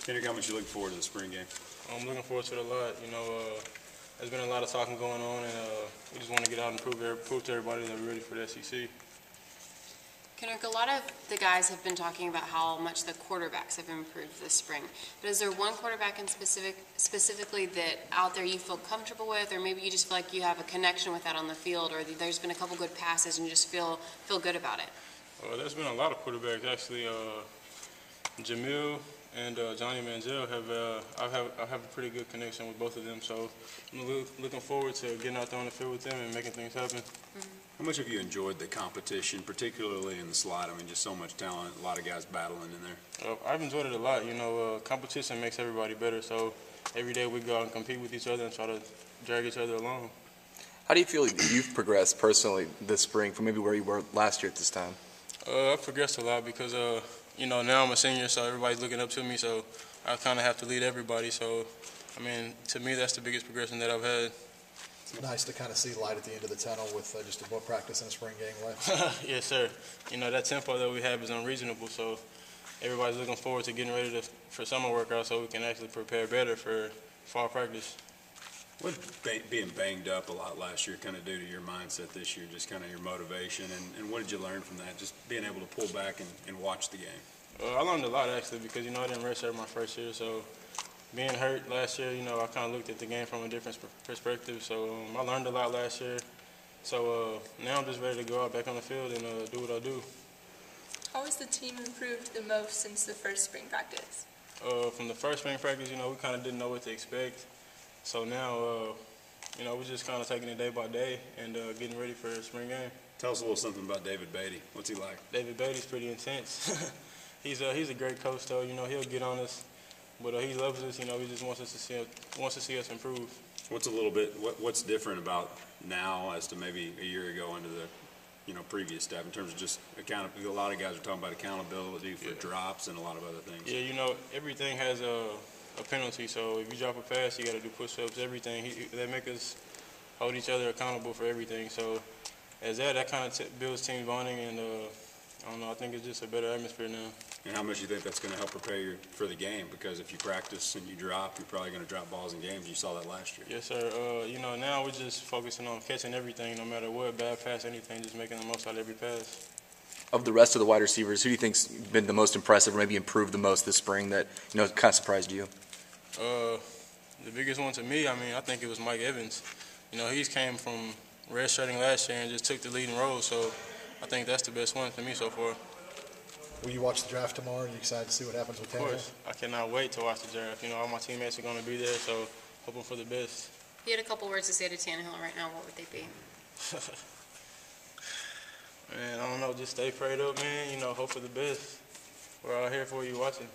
Kenric, how much you looking forward to the spring game? I'm looking forward to it a lot. There's been a lot of talking going on, and we just want to get out and prove to everybody that we're ready for the SEC. Kenric, a lot of the guys have been talking about how much the quarterbacks have improved this spring. But is there one quarterback in specifically that out there you feel comfortable with, or maybe you just feel like you have a connection with that on the field, or there's been a couple good passes and you just feel good about it? There's been a lot of quarterbacks actually. Jamil and Johnny Manziel I have a pretty good connection with both of them. So I'm looking forward to getting out there on the field with them and making things happen. Mm-hmm. How much have you enjoyed the competition, particularly in the slot? I mean, just so much talent, a lot of guys battling in there. I've enjoyed it a lot. Competition makes everybody better. So every day we go out and compete with each other and try to drag each other along. How do you feel you've progressed personally this spring from maybe where you were last year at this time? I've progressed a lot because, now I'm a senior, so everybody's looking up to me, so I kind of have to lead everybody. So, to me, that's the biggest progression that I've had. It's nice to kind of see light at the end of the tunnel with just more practice and a spring game left. Yes, sir. That tempo that we have is unreasonable, so everybody's looking forward to getting ready for summer workouts so we can actually prepare better for fall practice. What did being banged up a lot last year kind of do to your mindset this year, just kind of your motivation, and what did you learn from that, just being able to pull back and watch the game? I learned a lot, actually, because, I didn't redshirt my first year, so being hurt last year, I kind of looked at the game from a different perspective, so I learned a lot last year. So now I'm just ready to go out back on the field and do what I do. How has the team improved the most since the first spring practice? From the first spring practice, we kind of didn't know what to expect. So now, we're just kind of taking it day by day and getting ready for the spring game. Tell us a little something about David Beatty. What's he like? David Beatty's pretty intense. He's a great coach, though. He'll get on us, but he loves us. He just wants to see us improve. What's different about now as to maybe a year ago under the previous staff in terms of just accountability? A lot of guys are talking about accountability for drops and a lot of other things. Yeah, everything has a penalty. So if you drop a pass, you got to do push-ups. Everything they make us hold each other accountable for everything. So as that kind of builds team bonding, and I don't know. I think it's just a better atmosphere now. And how much do you think that's going to help prepare you for the game? Because if you practice and you drop, you're probably going to drop balls in games. You saw that last year. Yes, sir. Now we're just focusing on catching everything, no matter what, bad pass, anything, just making the most out of every pass. Of the rest of the wide receivers, who do you think's been the most impressive or maybe improved the most this spring that kind of surprised you? The biggest one to me, I think it was Mike Evans. He's came from redshirting last year and just took the leading role, so I think that's the best one for me so far. Will you watch the draft tomorrow? Are you excited to see what happens with Tannehill? Of course. I cannot wait to watch the draft. All my teammates are going to be there, so hoping for the best. If you had a couple words to say to Tannehill right now, what would they be? Man, I don't know. Just stay prayed up, man. Hope for the best. We're all here for you watching.